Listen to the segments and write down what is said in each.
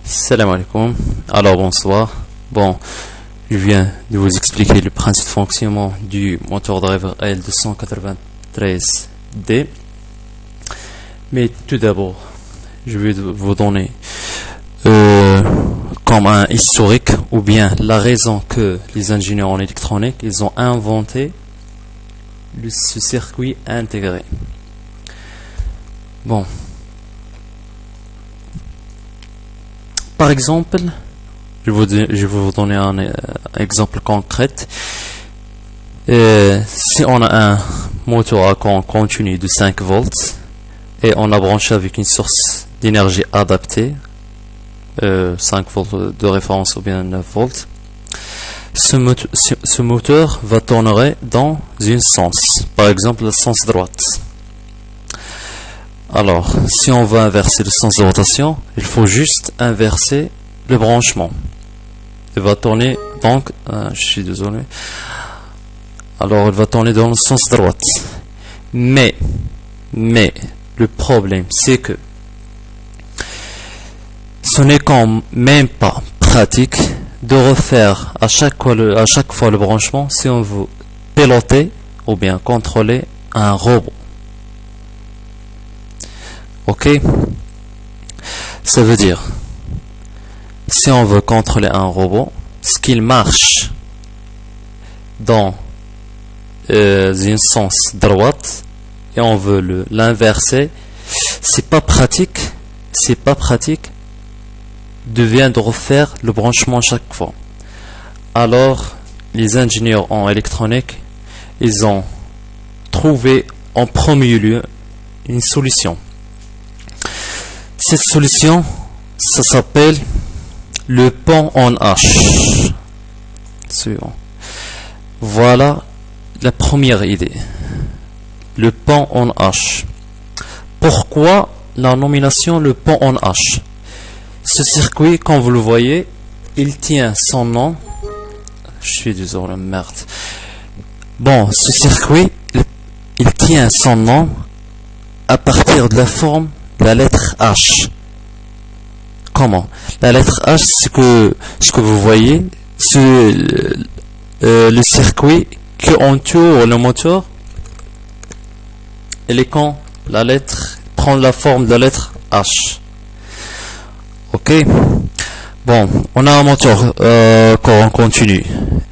Salam alaikum. Alors bonsoir. Bon, je viens de vous expliquer le principe de fonctionnement du moteur driver L293D. Mais tout d'abord, je vais vous donner comme un historique ou bien la raison que les ingénieurs en électronique ils ont inventé ce circuit intégré. Bon. Par exemple, je vais vous donner un exemple concret. Si on a un moteur à courant continu de 5 volts et on a branché avec une source d'énergie adaptée, 5 volts de référence ou bien 9 volts, ce moteur va tourner dans un sens, par exemple le sens droite. Alors, si on veut inverser le sens de rotation, il faut juste inverser le branchement. Il va tourner donc, je suis désolé. Alors, il va tourner dans le sens droite. Mais, le problème, c'est que ce n'est quand même pas pratique de refaire à chaque fois le branchement si on veut piloter ou bien contrôler un robot. Ok, ça veut dire, si on veut contrôler un robot, ce qu'il marche dans un sens droite et on veut l'inverser, c'est pas pratique de refaire le branchement chaque fois. Alors, les ingénieurs en électronique, ils ont trouvé en premier lieu une solution. Cette solution, ça s'appelle le pont en H. Suivant. Voilà la première idée. Le pont en H. Pourquoi la nomination le pont en H? Ce circuit, comme vous le voyez, il tient son nom. Je suis désolé, merde. Bon, ce circuit, il tient son nom à partir de la forme la lettre H. Comment? La lettre H, ce que vous voyez, c'est le circuit qui entoure le moteur. Et quand la lettre prend la forme de la lettre H. Ok? Bon, on a un moteur courant continu.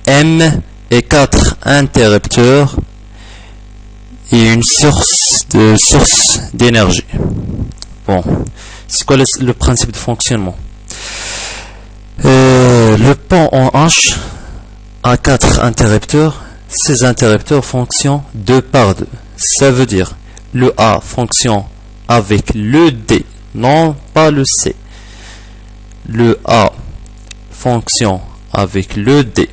M et 4 interrupteurs et une source d'énergie. Bon, c'est quoi le principe de fonctionnement? Le pont en H a 4 interrupteurs. Ces interrupteurs fonctionnent 2 par 2. Ça veut dire le A fonctionne avec le D, non pas le C. Le A fonctionne avec le D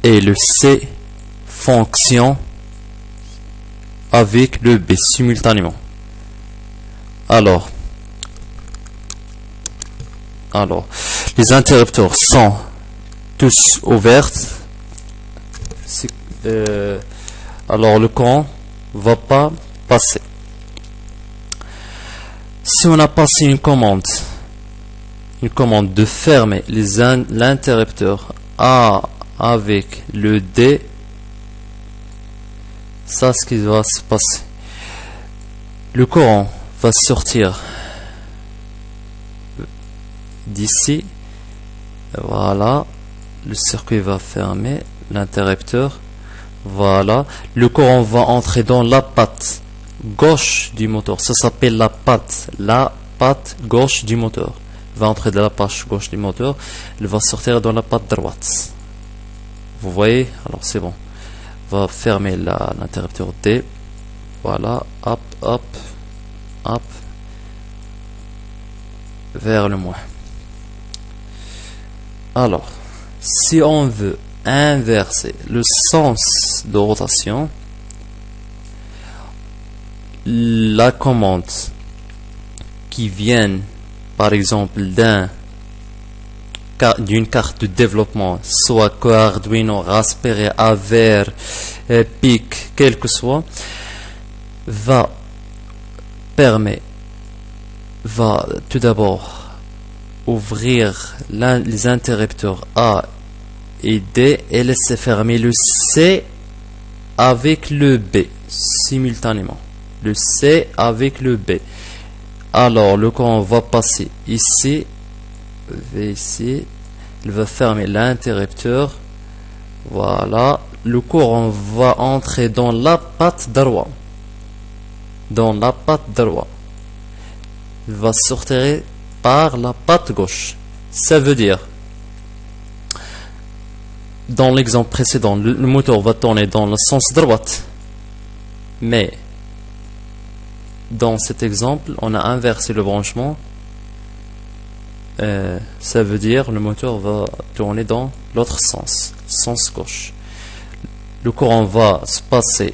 et le C fonctionne avec le B simultanément. Alors, les interrupteurs sont tous ouverts. Alors le courant va pas passer. Si on a passé une commande de fermer l'interrupteur A avec le D, ça ce qui va se passer. Le courant va sortir d'ici. Voilà, le circuit va fermer l'interrupteur. Voilà, le courant va entrer dans la patte gauche du moteur. Ça s'appelle la patte gauche du moteur. Il va entrer dans la patte gauche du moteur. Il va sortir dans la patte droite. Vous voyez? Alors c'est bon. Va fermer l'interrupteur D. Voilà, hop, vers le moins. Alors, si on veut inverser le sens de rotation, la commande qui vient par exemple d'une carte de développement, soit Arduino, Raspberry, Aver, PIC, quel que soit, va tout d'abord ouvrir les interrupteurs A et D et laisser fermer le C avec le B simultanément. Le C avec le B. Alors le courant va passer ici, ici, il va fermer l'interrupteur. Voilà, le courant va entrer dans la patte droite. Dans la patte droite. Il va sortir par la patte gauche. Ça veut dire, dans l'exemple précédent, le moteur va tourner dans le sens droite. Mais, dans cet exemple, on a inversé le branchement. Ça veut dire, le moteur va tourner dans l'autre sens, sens gauche. Le courant va se passer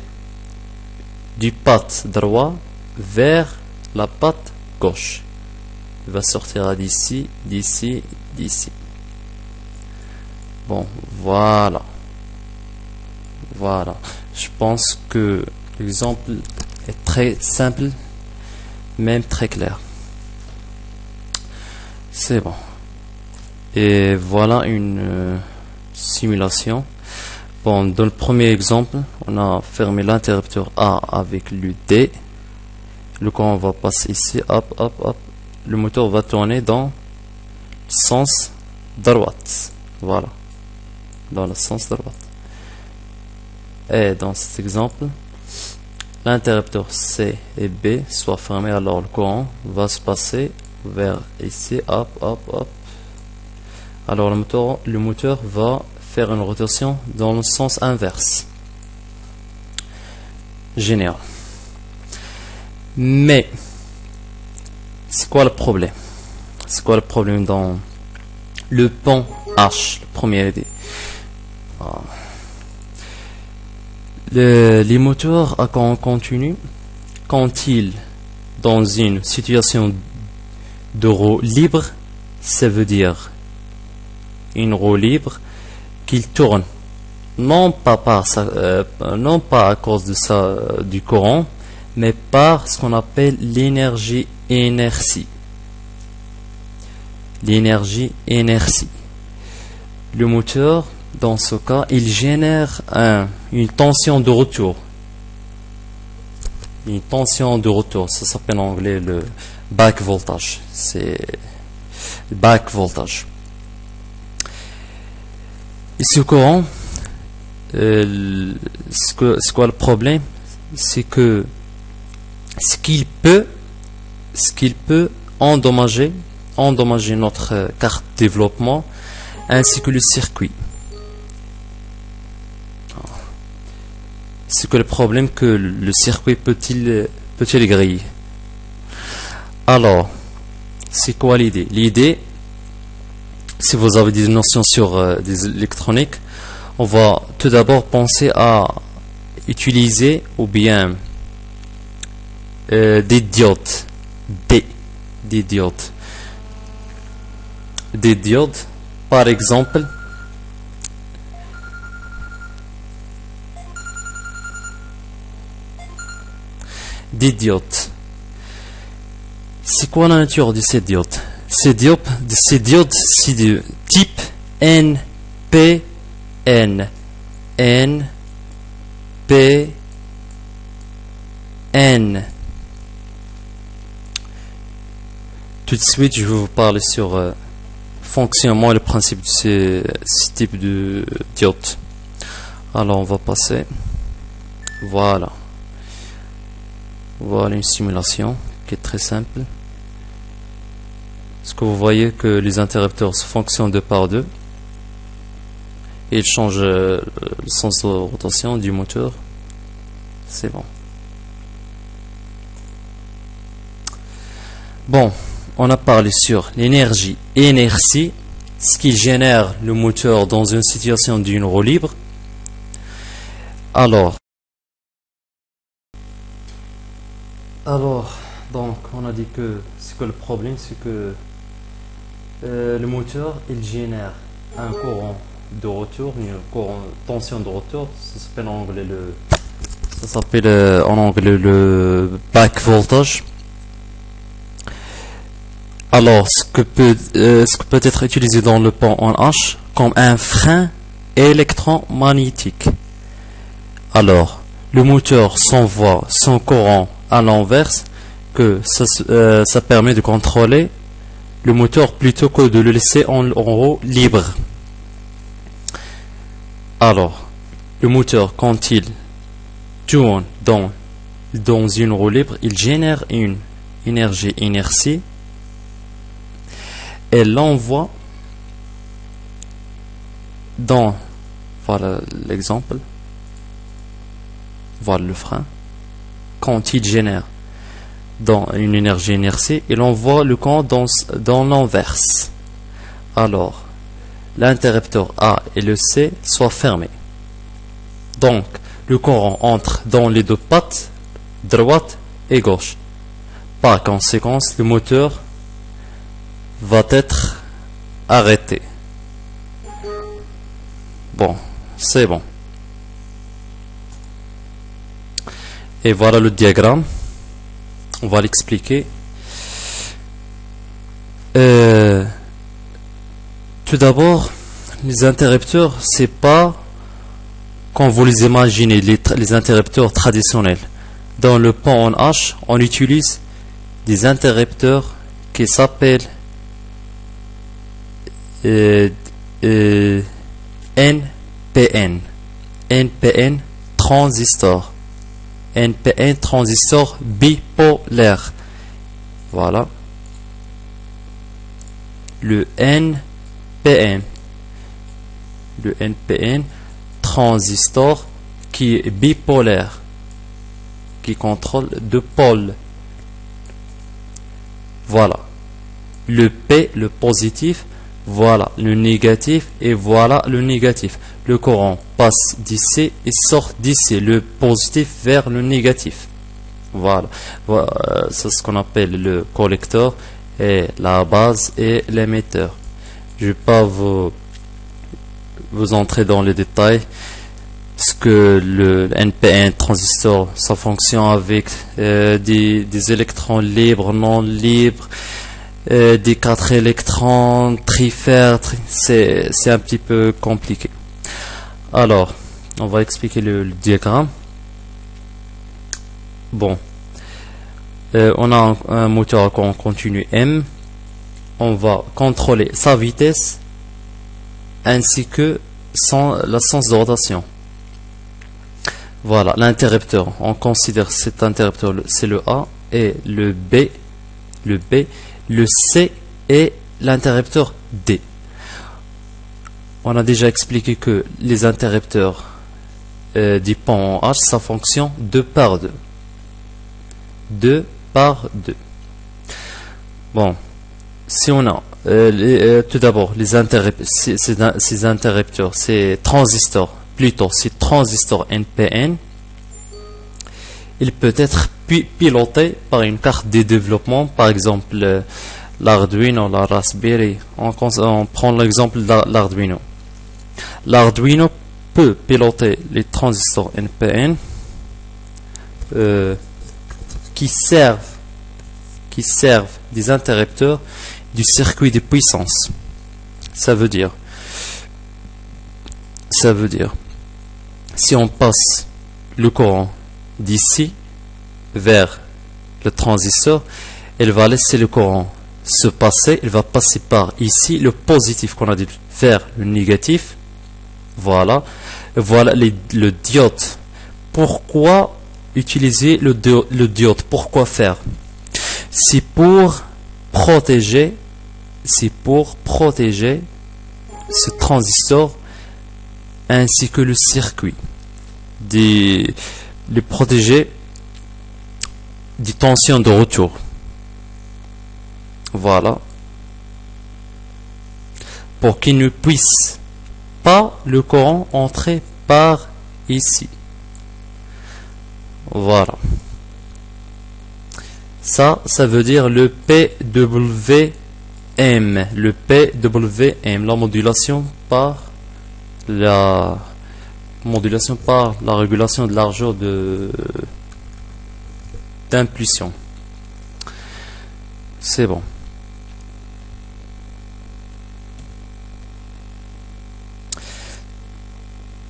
du patte droit vers la patte gauche. Il va sortir d'ici, d'ici, d'ici. Bon, voilà. Voilà. Je pense que l'exemple est très simple, même très clair. C'est bon. Et voilà une simulation. Bon, dans le premier exemple, on a fermé l'interrupteur A avec le D. Le courant va passer ici, hop, hop, hop. Le moteur va tourner dans le sens droite. Voilà. Dans le sens droite. Et dans cet exemple, l'interrupteur C et B soient fermés, alors le courant va se passer vers ici, hop, hop, hop. Alors le moteur va faire une rotation dans le sens inverse. Génial. Mais, c'est quoi le problème? C'est quoi le problème dans le pont H, le premier idée? Les moteurs à courant continu, quand ils dans une situation de roue libre, ça veut dire une roue libre qu'il tourne non pas à cause de du courant, mais par ce qu'on appelle l'énergie inertie. L'énergie inertie. Le moteur, dans ce cas, il génère une tension de retour. Une tension de retour, ça s'appelle en anglais le back voltage. C'est back voltage. Et ce courant, c'est quoi le problème? C'est que ce qu'il peut endommager notre carte de développement ainsi que le circuit. C'est que le problème que le circuit peut-il griller. Alors, c'est quoi l'idée? L'idée, si vous avez des notions sur des électroniques, on va tout d'abord penser à utiliser ou bien des diodes, des diodes, par exemple, des diodes. C'est quoi la nature de ces diodes? Ces diodes, c'est de type NPN. Tout de suite, je vais vous parler sur fonctionnement et le principe de ce type de diode. Alors, on va passer. Voilà. Voilà une simulation qui est très simple. Est-ce que vous voyez que les interrupteurs fonctionnent deux par deux et ils changent le sens de rotation du moteur? C'est bon. Bon, on a parlé sur l'énergie et inertie, ce qui génère le moteur dans une situation d'une roue libre. Alors, donc, on a dit que c'est que le problème, c'est que le moteur, il génère un courant de retour, une tension de retour. Ça s'appelle en anglais le back voltage. Alors, ce que peut être utilisé dans le pont en H comme un frein électromagnétique. Alors, le moteur s'envoie son courant à l'inverse, que ça permet de contrôler le moteur plutôt que de le laisser en roue libre. Alors, le moteur, quand il tourne dans une roue libre, il génère une énergie inertie et l'envoie dans, voilà l'exemple, voilà le frein. Quand il génère dans une énergie inertie, il envoie le courant dans l'inverse. Alors, l'interrupteur A et le C soient fermés. Donc, le courant entre dans les deux pattes, droite et gauche. Par conséquent, le moteur va être arrêté. Bon, c'est bon. Et voilà le diagramme. On va l'expliquer. Tout d'abord, les interrupteurs, c'est pas quand vous les imaginez, les interrupteurs traditionnels. Dans le pont en H, on utilise des interrupteurs qui s'appellent NPN. NPN transistor. NPN transistor bipolaire. Voilà. Le NPN. Le NPN transistor qui est bipolaire, qui contrôle deux pôles. Voilà. Le P, le positif, voilà le négatif, et voilà le négatif. Le courant passe d'ici et sort d'ici, le positif vers le négatif. Voilà. C'est ce qu'on appelle le collecteur, et la base et l'émetteur. Je ne vais pas vous entrer dans les détails. Ce que le NPN transistor, ça fonctionne avec des électrons libres, non libres, des 4 électrons, trifères, c'est un petit peu compliqué. Alors, on va expliquer le diagramme. Bon, on a un moteur à courant continu M. On va contrôler sa vitesse ainsi que la sens de rotation. Voilà, l'interrupteur, on considère cet interrupteur, c'est le A, et le B, le C et l'interrupteur D. On a déjà expliqué que les interrupteurs du pont en H, ça fonctionne 2 par 2. 2 par 2. Bon, si on a tout d'abord les ces interrupteurs, ces transistors, plutôt ces transistors NPN, il peut être piloté par une carte de développement, par exemple l'Arduino, la Raspberry. On prend l'exemple de l'Arduino. L'Arduino peut piloter les transistors NPN qui servent des interrupteurs du circuit de puissance. Ça veut dire, si on passe le courant d'ici vers le transistor, elle va laisser le courant se passer, elle va passer par ici, le positif qu'on a dit vers le négatif. Voilà, voilà le diode. Pourquoi utiliser le diode? Pourquoi faire? C'est pour protéger ce transistor ainsi que le circuit, les protéger des tensions de retour. Voilà, pour qu'il ne puisse pas le courant entrer par ici. Voilà, ça veut dire le PWM, la modulation par la régulation de largeur d'impulsion. C'est bon.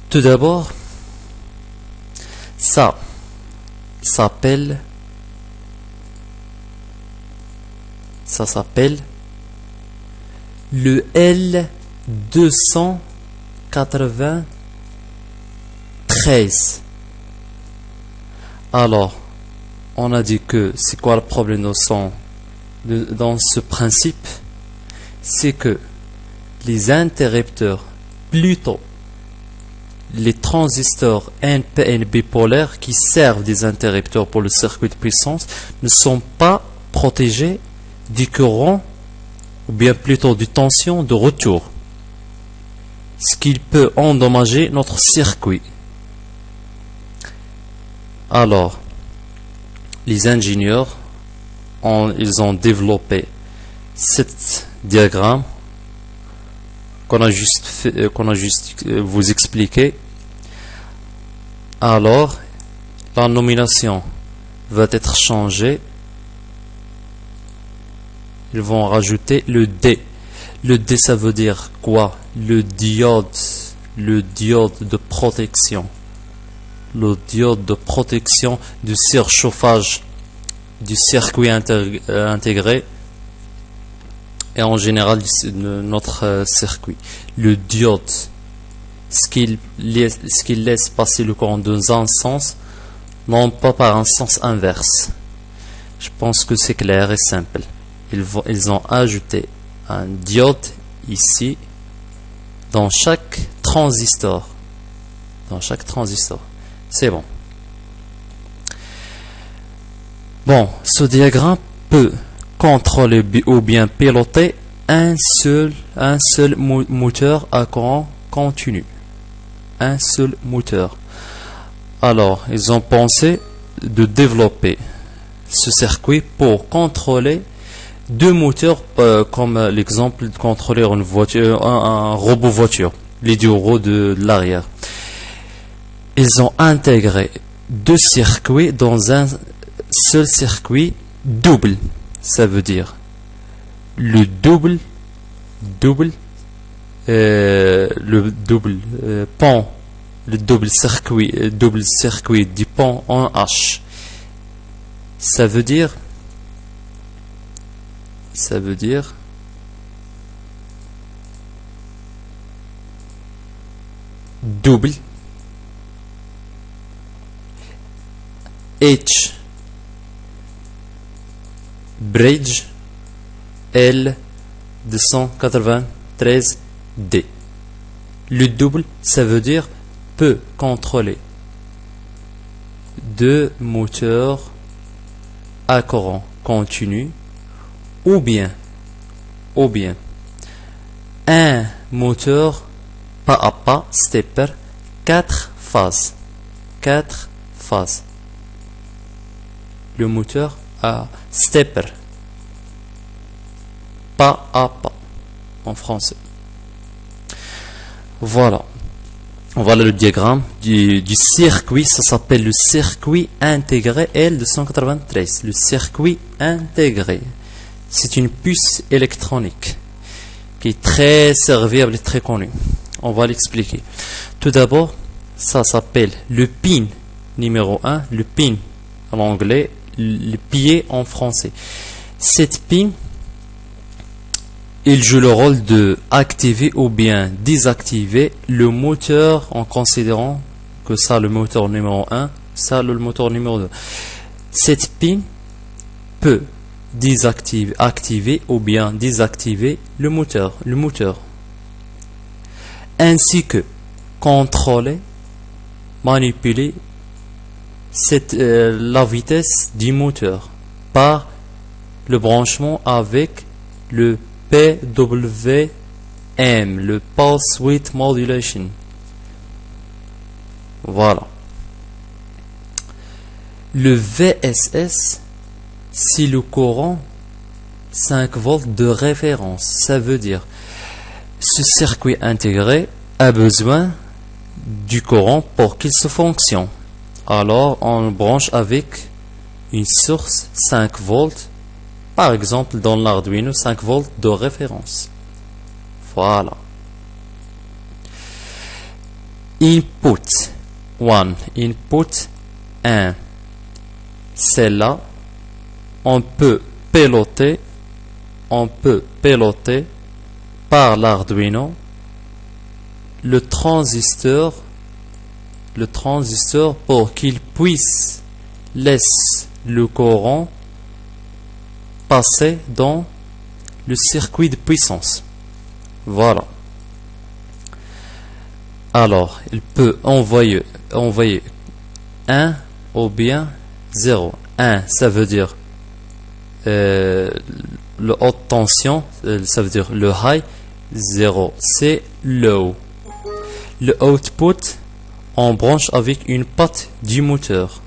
Tout d'abord, ça s'appelle le L293. Alors, on a dit que c'est quoi le problème dans ce principe? C'est que les interrupteurs, plutôt les transistors NPN bipolaires qui servent des interrupteurs pour le circuit de puissance, ne sont pas protégés du courant, ou bien plutôt du tension de retour, ce qui peut endommager notre circuit. Alors, les ingénieurs ils ont développé cet diagramme qu'on a juste vous expliqué. Alors, la nomination va être changée. Ils vont rajouter le D. Le D, ça veut dire quoi? Le diode de protection. Le diode de protection du surchauffage du circuit intégré et en général de notre circuit. Le diode, ce qu'il laisse passer le courant dans un sens, non pas par un sens inverse. Je pense que c'est clair et simple. Ils ont ajouté un diode ici dans chaque transistor. C'est bon. Bon, ce diagramme peut contrôler ou bien piloter un seul moteur à courant continu. Un seul moteur. Alors, ils ont pensé de développer ce circuit pour contrôler deux moteurs, comme l'exemple de contrôler une voiture, un robot voiture, les deux roues de l'arrière. Ils ont intégré deux circuits dans un seul circuit double. Ça veut dire le double pont, le double circuit du pont en H. Ça veut dire double H bridge L293D. Le double, ça veut dire peut contrôler deux moteurs à courant continu ou bien un moteur pas à pas, stepper, 4 phases. Le moteur à stepper, pas à pas en français. Voilà le diagramme du circuit. Ça s'appelle le circuit intégré L293. Le circuit intégré, c'est une puce électronique qui est très serviable et très connue. On va l'expliquer. Tout d'abord, ça s'appelle le pin numéro 1, le pin en anglais, le pied en français. Cette pin, il joue le rôle de activer ou bien désactiver le moteur, en considérant que ça le moteur numéro 1, ça le moteur numéro 2. Cette pin peut activer ou bien désactiver le moteur, ainsi que contrôler, manipuler la vitesse du moteur par le branchement avec le PWM, le Pulse Width Modulation. Voilà. Le VSS, c'est le courant 5 volts de référence. Ça veut dire ce circuit intégré a besoin du courant pour qu'il se fonctionne. Alors on branche avec une source 5 volts, par exemple dans l'Arduino 5 volts de référence. Voilà. Input 1, input 1. Celle-là, on peut piloter par l'Arduino le transistor pour qu'il puisse laisser le courant passer dans le circuit de puissance. Voilà. Alors, il peut envoyer 1 ou bien 0. 1, ça veut dire le haute tension, ça veut dire le high. 0, c'est low. Le output, on branche avec une patte du moteur.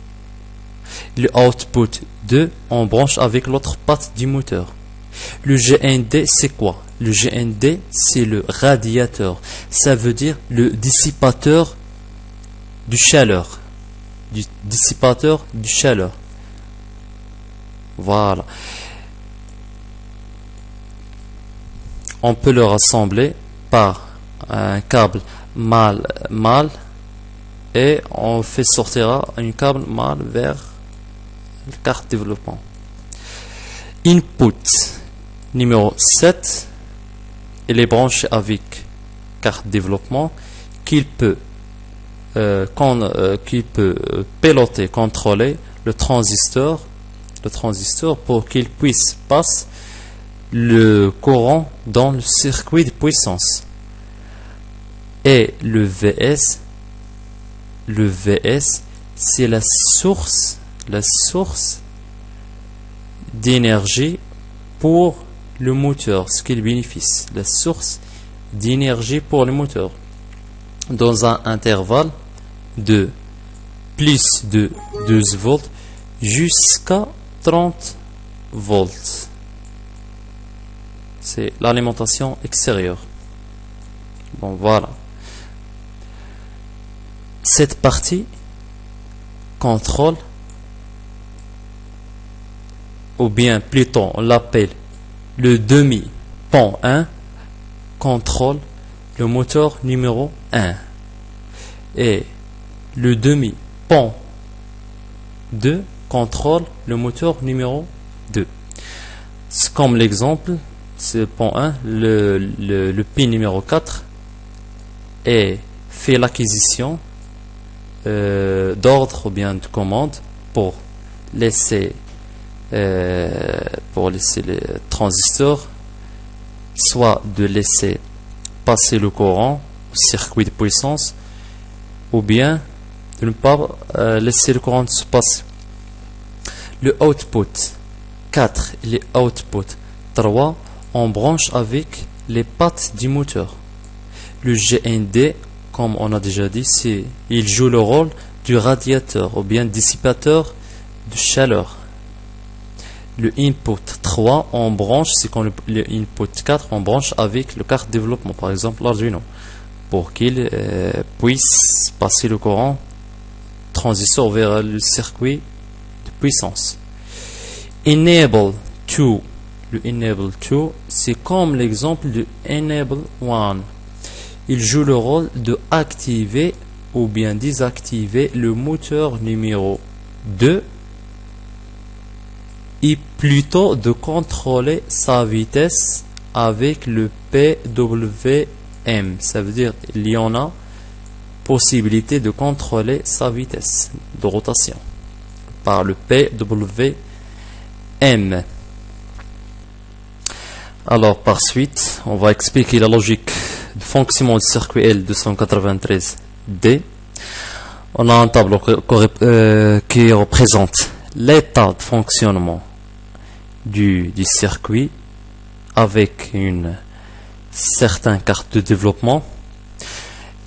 Le output 2, on branche avec l'autre patte du moteur. Le GND, c'est quoi? Le GND, c'est le radiateur. Ça veut dire le dissipateur du chaleur. Voilà. On peut le rassembler par un câble mâle et on fait sortira un câble mâle vers la carte développement. Input numéro 7, il est branché avec carte développement qu'il peut piloter, contrôler le transistor pour qu'il puisse passer le courant dans le circuit de puissance. Et le VS, c'est la source d'énergie pour le moteur, ce qu'il bénéficie, la source d'énergie pour le moteur, dans un intervalle de plus de 12 volts jusqu'à 30 volts. C'est l'alimentation extérieure. Bon, voilà. Cette partie contrôle, ou bien plutôt on l'appelle le demi-pont 1, contrôle le moteur numéro 1. Et le demi-pont 2 contrôle le moteur numéro 2. C'est comme l'exemple, c'est pont 1, le pin numéro 4 et fait l'acquisition d'ordre ou bien de commande pour laisser les transistors, soit de laisser passer le courant au circuit de puissance, ou bien de ne pas laisser le courant se passer. Le output 4 et les output 3, on branche avec les pattes du moteur. Le GND, comme on a déjà dit, il joue le rôle du radiateur ou bien dissipateur de chaleur. Le input 3, on branche, c'est quand le input 4, on branche avec le carte développement, par exemple l'Arduino, pour qu'il puisse passer le courant transistor vers le circuit de puissance. Enable 2, le Enable 2, c'est comme l'exemple de Enable 1. Il joue le rôle de activer ou bien désactiver le moteur numéro 2 et plutôt de contrôler sa vitesse avec le PWM. Ça veut dire qu'il y en a possibilité de contrôler sa vitesse de rotation par le PWM. Alors par suite, on va expliquer la logique de fonctionnement du circuit L293D. On a un tableau qui représente l'état de fonctionnement du circuit avec une certaine carte de développement.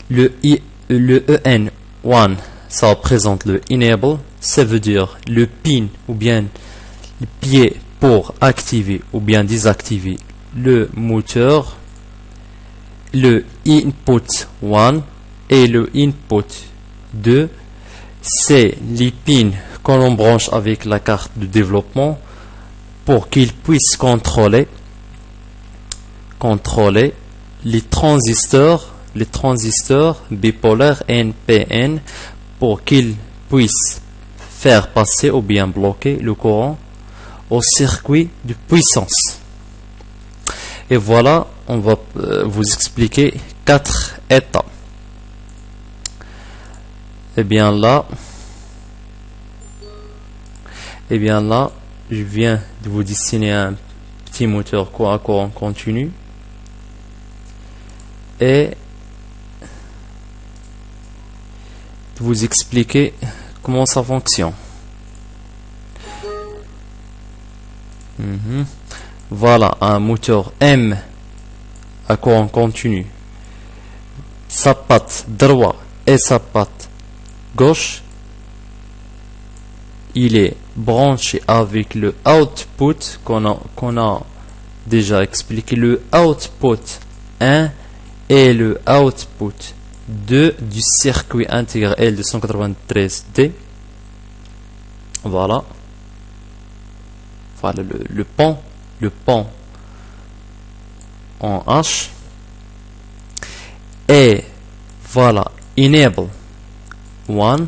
Le EN1, ça représente le Enable, ça veut dire le pin ou bien le pied pour activer ou bien désactiver le moteur. Le input 1 et le input 2, c'est les pins que l'on branche avec la carte de développement pour qu'ils puissent contrôler les transistors les transistors bipolaires NPN pour qu'ils puissent faire passer ou bien bloquer le courant au circuit de puissance. Et voilà, on va vous expliquer 4 états. Et bien là, je viens de vous dessiner un petit moteur à courant continu et de vous expliquer comment ça fonctionne. Voilà un moteur M à courant continu. Sa patte droite et sa patte gauche, il est branché avec le output qu'on a déjà expliqué, le output 1 et le output 2 du circuit intégré L293D. Voilà le pont en H. Et voilà enable 1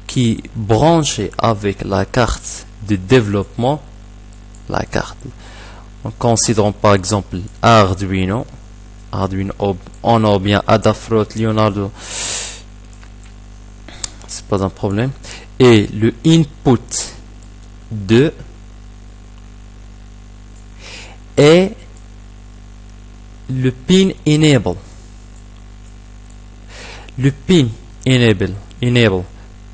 qui est branché avec la carte de développement, la carte en considérant par exemple Arduino on a bien Adafruit, Leonardo, c'est pas un problème, et le input 2 et le pin enable. Le pin enable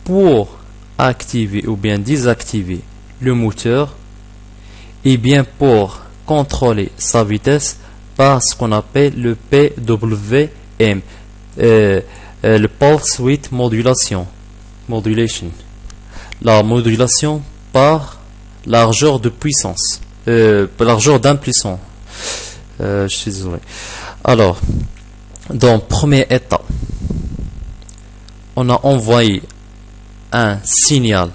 pour activer ou bien désactiver le moteur et bien pour contrôler sa vitesse par ce qu'on appelle le PWM, le Pulse Width Modulation, la modulation par largeur de puissance, largeur d'impulsion. Je suis désolé. Alors, dans le premier état, on a envoyé un signal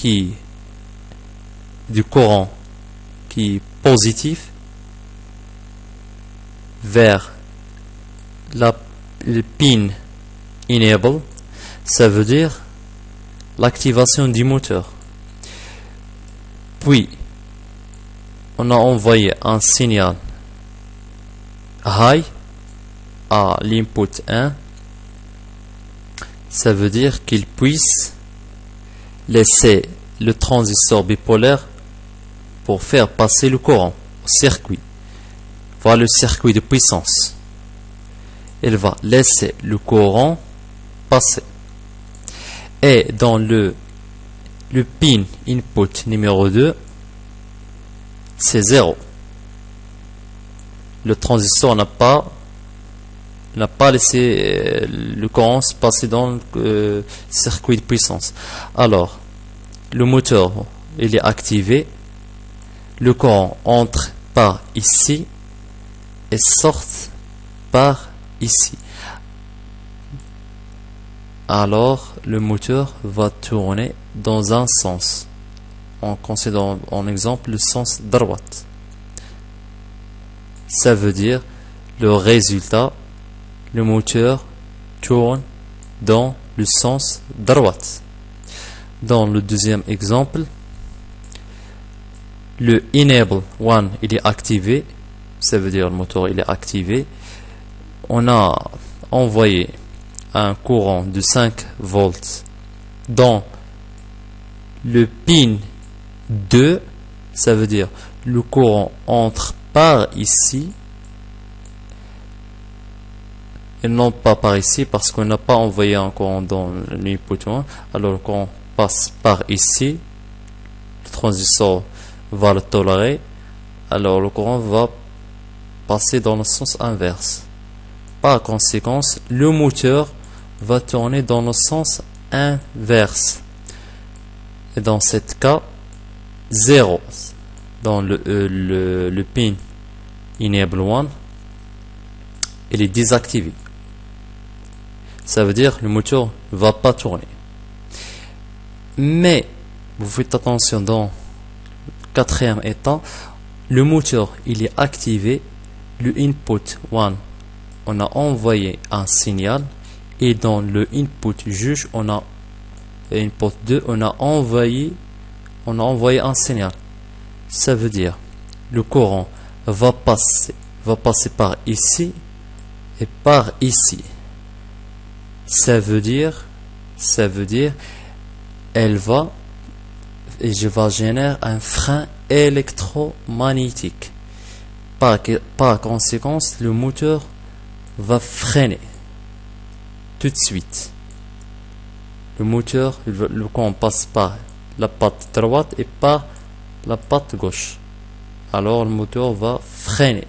du courant qui est positif vers le pin enable, ça veut dire l'activation du moteur. Puis on a envoyé un signal high à l'input 1, ça veut dire qu'il puisse laisser le transistor bipolaire pour faire passer le courant au circuit. Voilà le circuit de puissance. Il va laisser le courant passer. Et dans le pin input numéro 2, c'est 0. Le transistor n'a pas laissé le courant se passer dans le circuit de puissance. Alors, le moteur, il est activé. Le courant entre par ici et sort par ici. Alors, le moteur va tourner dans un sens. En considérant en exemple le sens droite. Ça veut dire le résultat, le moteur tourne dans le sens droite. Dans le deuxième exemple, le enable 1 il est activé, ça veut dire le moteur il est activé. On a envoyé un courant de 5 volts dans le pin 2, ça veut dire le courant entre par ici et non pas par ici parce qu'on n'a pas envoyé un courant dans l'input 1. Alors le courant passe par ici, le transistor va le tolérer, alors le courant va passer dans le sens inverse. Par conséquent, le moteur va tourner dans le sens inverse. Et dans ce cas, 0 dans le pin enable 1, il est désactivé. Ça veut dire le moteur ne va pas tourner. Mais vous faites attention, dans le quatrième état, le moteur il est activé, le input 1 on a envoyé un signal, et dans le input juge, on a input 2, on a envoyé un signal. Ça veut dire le courant va passer par ici et par ici. Ça veut dire je vais générer un frein électromagnétique. Par conséquence, le moteur va freiner tout de suite. Le moteur, le courant passe par la patte droite et par la patte gauche. Alors le moteur va freiner.